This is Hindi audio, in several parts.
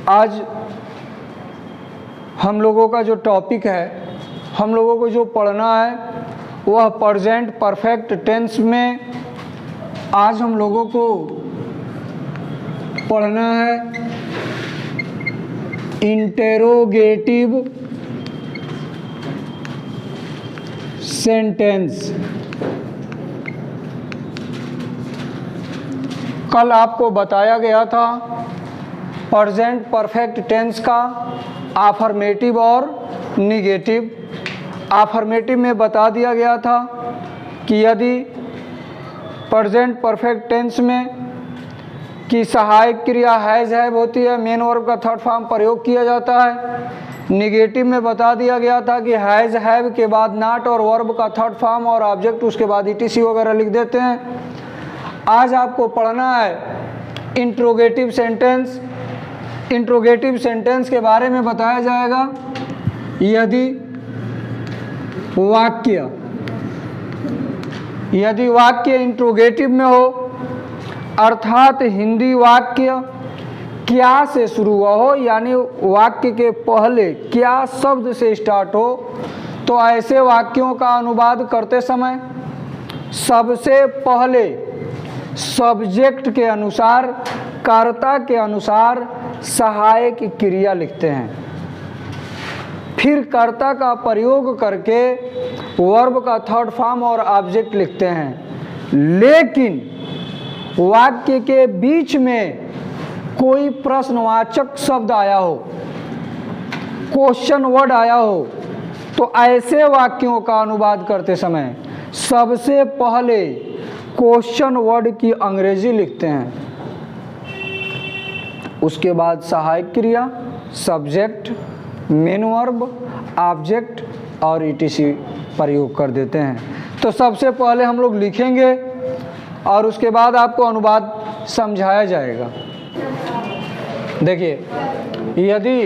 आज हम लोगों का जो टॉपिक है, हम लोगों को जो पढ़ना है वह प्रेजेंट परफेक्ट टेंस में आज हम लोगों को पढ़ना है इंटेरोगेटिव सेंटेंस। कल आपको बताया गया था प्रेजेंट परफेक्ट टेंस का अफर्मेटिव और निगेटिव। अफर्मेटिव में बता दिया गया था कि यदि प्रेजेंट परफेक्ट टेंस में की सहायक क्रिया हैज हैव होती है, मेन वर्ब का थर्ड फॉर्म प्रयोग किया जाता है। निगेटिव में बता दिया गया था कि हैज हैव के बाद नॉट और वर्ब का थर्ड फॉर्म और ऑब्जेक्ट उसके बाद ईटीसी वगैरह लिख देते हैं। आज आपको पढ़ना है इंट्रोगेटिव सेंटेंस। इंट्रोगेटिव सेंटेंस के बारे में बताया जाएगा यदि वाक्य इंट्रोगेटिव में हो, अर्थात हिंदी वाक्य क्या से शुरू हुआ हो, यानी वाक्य के पहले क्या शब्द से स्टार्ट हो, तो ऐसे वाक्यों का अनुवाद करते समय सबसे पहले सब्जेक्ट के अनुसार, कर्ता के अनुसार सहायक क्रिया लिखते हैं। फिर कर्ता का प्रयोग करके वर्ब का थर्ड फॉर्म और ऑब्जेक्ट लिखते हैं। लेकिन वाक्य के बीच में कोई प्रश्नवाचक शब्द आया हो, क्वेश्चन वर्ड आया हो, तो ऐसे वाक्यों का अनुवाद करते समय सबसे पहले क्वेश्चन वर्ड की अंग्रेजी लिखते हैं। उसके बाद सहायक क्रिया, सब्जेक्ट, मेन वर्ब, ऑब्जेक्ट और ईटीसी प्रयोग कर देते हैं। तो सबसे पहले हम लोग लिखेंगे और उसके बाद आपको अनुवाद समझाया जाएगा। देखिए, यदि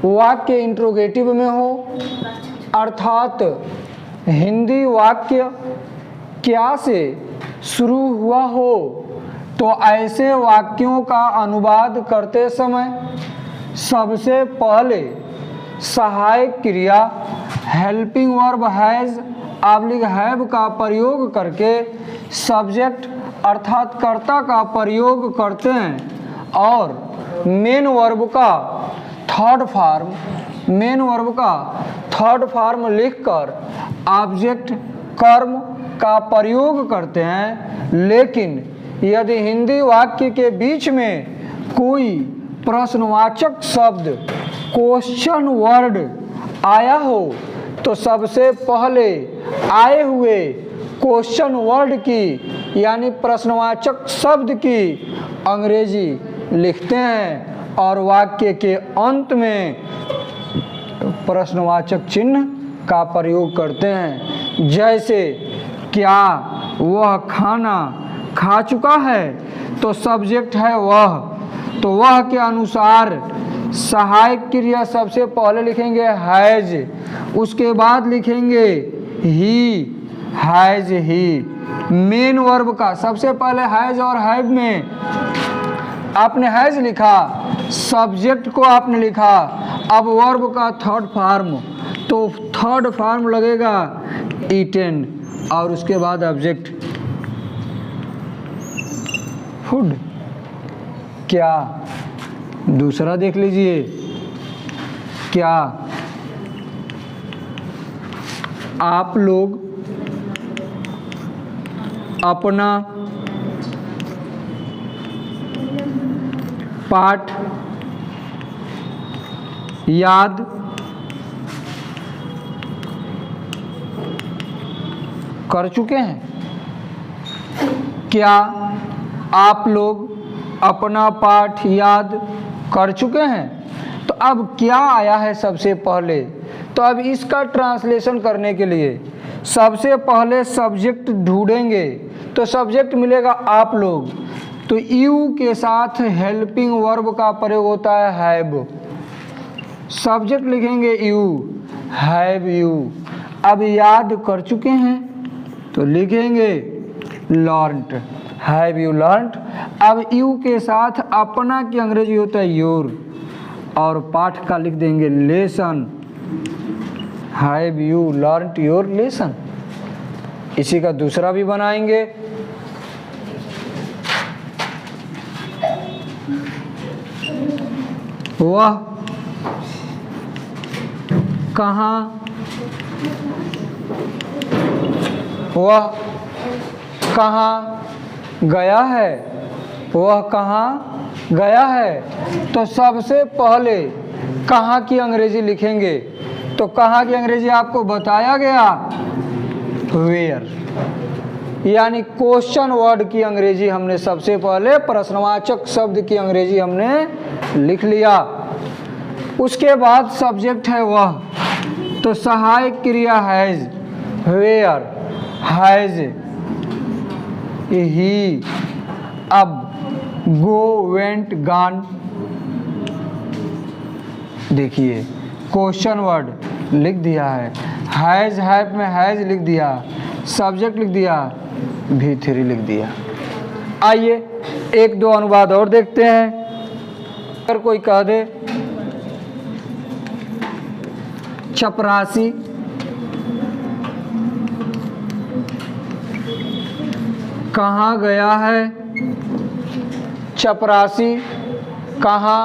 वाक्य इंट्रोगेटिव में हो, अर्थात हिंदी वाक्य क्या से शुरू हुआ हो, तो ऐसे वाक्यों का अनुवाद करते समय सबसे पहले सहायक क्रिया helping verb has oblique have का प्रयोग करके सब्जेक्ट अर्थात कर्ता का प्रयोग करते हैं और मेन वर्ब का थर्ड फॉर्म लिखकर ऑब्जेक्ट कर्म का प्रयोग करते हैं। लेकिन यदि हिंदी वाक्य के बीच में कोई प्रश्नवाचक शब्द, क्वेश्चन वर्ड आया हो, तो सबसे पहले आए हुए क्वेश्चन वर्ड की यानी प्रश्नवाचक शब्द की अंग्रेजी लिखते हैं और वाक्य के अंत में प्रश्नवाचक चिन्ह का प्रयोग करते हैं। जैसे क्या वह खाना खा चुका है, तो सब्जेक्ट है वह, तो वह के अनुसार सहायक क्रिया सबसे पहले लिखेंगे हैज, उसके बाद लिखेंगे ही, हैज ही। मेन वर्ब का सबसे पहले हैज और हैव में आपने हैज लिखा, सब्जेक्ट को आपने लिखा, अब वर्ब का थर्ड फॉर्म, तो थर्ड फॉर्म लगेगा ईटेन और उसके बाद ऑब्जेक्ट फूड। क्या दूसरा देख लीजिए, क्या आप लोग अपना पाठ याद कर चुके हैं? क्या आप लोग अपना पाठ याद कर चुके हैं? तो अब क्या आया है सबसे पहले, तो अब इसका ट्रांसलेशन करने के लिए सबसे पहले सब्जेक्ट ढूंढेंगे, तो सब्जेक्ट मिलेगा आप लोग, तो यू के साथ हेल्पिंग वर्ब का प्रयोग होता है हैव, सब्जेक्ट लिखेंगे यू, हैव यू। अब याद कर चुके हैं तो लिखेंगे लर्नड, हैव यू लर्नड। अब यू के साथ अपना की अंग्रेजी होता है योर, और पाठ का लिख देंगे lesson. Have you learned your lesson. इसी का दूसरा भी बनाएंगे। वह कहाँ गया है, वह कहाँ गया है। तो सबसे पहले कहाँ की अंग्रेजी लिखेंगे। तो कहाँ की अंग्रेजी आपको बताया गया, वेयर, यानी क्वेश्चन वर्ड की अंग्रेजी हमने सबसे पहले, प्रश्नवाचक शब्द की अंग्रेजी हमने लिख लिया। उसके बाद सब्जेक्ट है वह, तो सहायक क्रिया हैज, वेयर, हैज, ही, अब, गो, वेंट, गॉन। देखिए क्वेश्चन वर्ड लिख दिया है, हैज, हैव में हैज लिख दिया, सब्जेक्ट लिख दिया, V3 लिख दिया। आइए एक दो अनुवाद और देखते हैं। अगर कोई कह दे चपरासी, कहाँ गया है, चपरासी कहाँ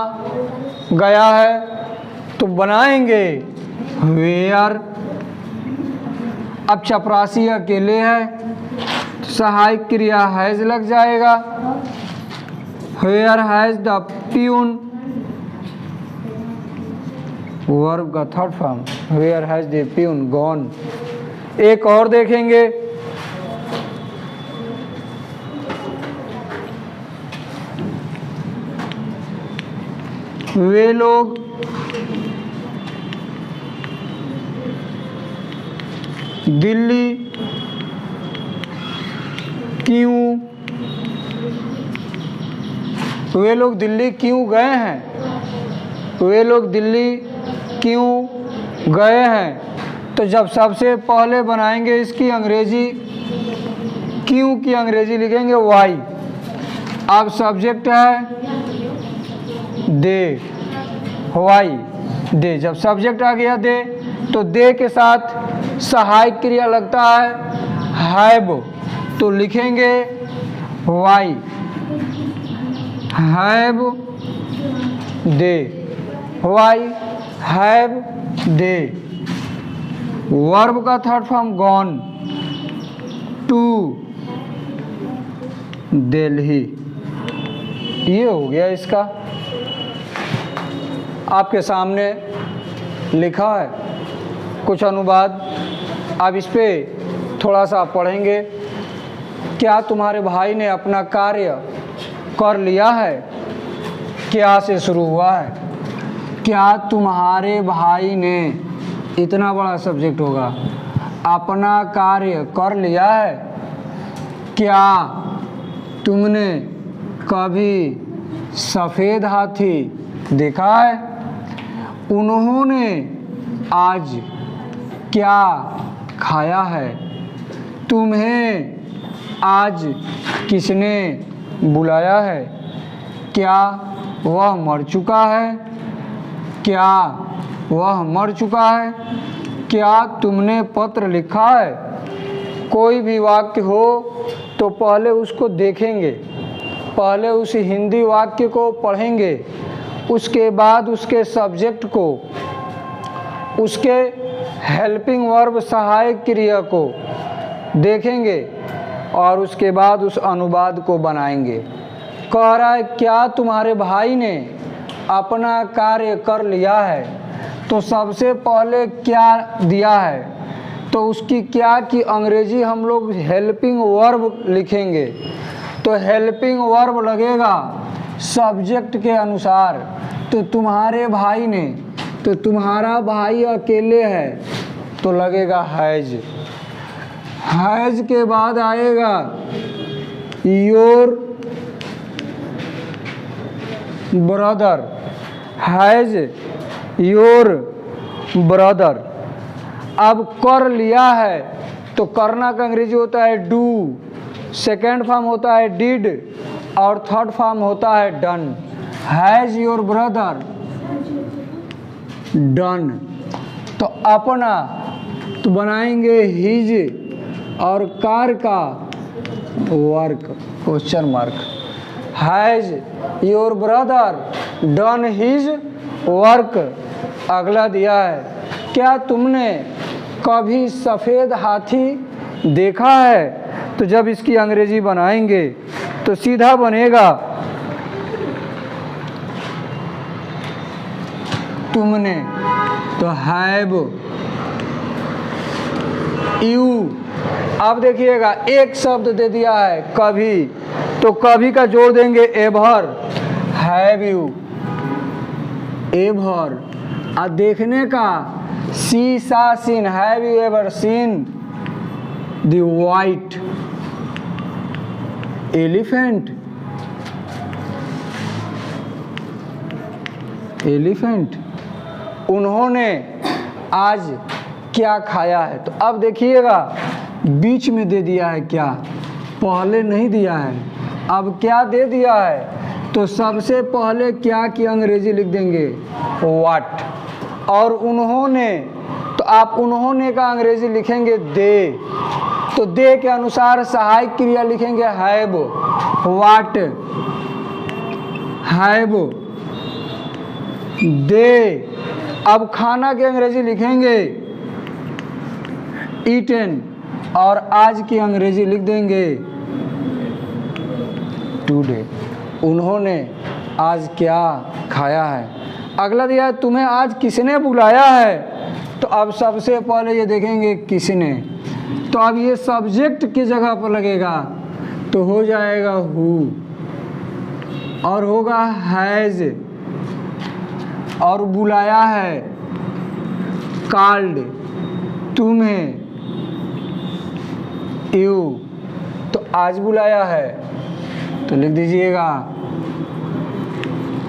गया है, तो बनाएंगे वेयर। अब चपरासी अकेले है, तो सहायक क्रिया हैज लग जाएगा, where has the peon, verb का third form, where has the peon gone. एक और देखेंगे, वे लोग दिल्ली क्यों, वे लोग दिल्ली क्यों गए हैं, वे लोग दिल्ली क्यों गए हैं। तो जब सबसे पहले बनाएंगे इसकी अंग्रेजी, क्यों की अंग्रेजी लिखेंगे वाई। अब सब्जेक्ट है दे, वाई, दे। जब सब्जेक्ट आ गया दे, तो दे के साथ सहायक क्रिया लगता है हैव, तो लिखेंगे why, have they, why have they. Verb का third form gone, to Delhi. ये हो गया इसका, आपके सामने लिखा है कुछ अनुवाद। अब इस पे थोड़ा सा पढ़ेंगे। क्या तुम्हारे भाई ने अपना कार्य कर लिया है, क्या से शुरू हुआ है। क्या तुम्हारे भाई ने, इतना बड़ा सब्जेक्ट होगा, अपना कार्य कर लिया है। क्या तुमने कभी सफ़ेद हाथी देखा है। उन्होंने आज क्या खाया है। तुम्हें आज किसने बुलाया है। क्या वह मर चुका है। क्या वह मर चुका है। क्या तुमने पत्र लिखा है। कोई भी वाक्य हो तो पहले उसको देखेंगे, पहले उस हिंदी वाक्य को पढ़ेंगे, उसके बाद उसके सब्जेक्ट को, उसके हेल्पिंग वर्ब सहायक क्रिया को देखेंगे और उसके बाद उस अनुवाद को बनाएंगे। कह रहा है क्या तुम्हारे भाई ने अपना कार्य कर लिया है, तो सबसे पहले क्या दिया है, तो उसकी क्या की अंग्रेजी हम लोग हेल्पिंग वर्ब लिखेंगे। तो हेल्पिंग वर्ब लगेगा सब्जेक्ट के अनुसार। तो तुम्हारे भाई ने, तो तुम्हारा भाई अकेले है तो लगेगा हैज। हैज के बाद आएगा your brother. Has your brother. अब कर लिया है तो करना का अंग्रेजी होता है डू, सेकेंड फॉर्म होता है डिड और थर्ड फॉर्म होता है done. Has your brother done. तो अपना तो बनाएंगे हिज और कार का work question mark. Has your brother done his work. अगला दिया है, क्या तुमने कभी सफ़ेद हाथी देखा है? तो जब इसकी अंग्रेजी बनाएंगे तो सीधा बनेगा तुमने, तो हैव यू। अब देखिएगा एक शब्द दे दिया है कभी, तो कभी का जोड़ देंगे एवर, हैव यू एवर। और देखने का सी सा scene, have you ever seen the white elephant? Elephant. उन्होंने आज क्या खाया है? तो अब देखिएगा बीच में दे दिया है क्या, पहले नहीं दिया है। अब क्या दे दिया है? तो सबसे पहले क्या की अंग्रेजी लिख देंगे व्हाट, और उन्होंने, तो आप उन्होंने का अंग्रेजी लिखेंगे दे। तो दे के अनुसार सहायक क्रिया लिखेंगे हैव, व्हाट हैव दे। अब खाना की अंग्रेजी लिखेंगे ईटन, और आज की अंग्रेजी लिख देंगे टुडे। उन्होंने आज क्या खाया है? अगला दिया है, तुम्हें आज किसने बुलाया है? तो अब सबसे पहले ये देखेंगे किसने, तो अब ये सब्जेक्ट की जगह पर लगेगा, तो हो जाएगा हु, और होगा हैज, और बुलाया है कॉल्ड तुम्हें यू। तो आज बुलाया है तो लिख दीजिएगा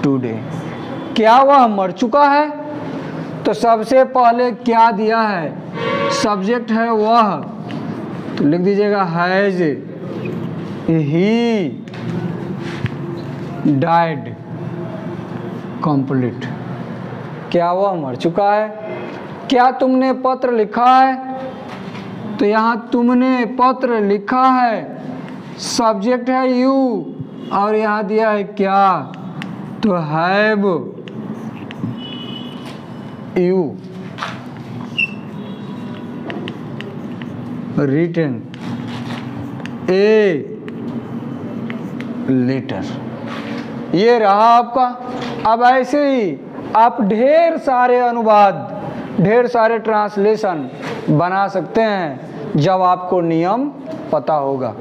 टुडे। क्या वह मर चुका है? तो सबसे पहले क्या दिया है? सब्जेक्ट है वह, तो लिख दीजिएगा हैज ही डाइड कंप्लीट। क्या वह मर चुका है? क्या तुमने पत्र लिखा है? तो यहाँ तुमने पत्र लिखा है, सब्जेक्ट है यू, और यहाँ दिया है क्या, तो have you written a letter. ये रहा आपका। अब ऐसे ही आप ढेर सारे अनुवाद, ढेर सारे ट्रांसलेशन बना सकते हैं जब आपको नियम पता होगा।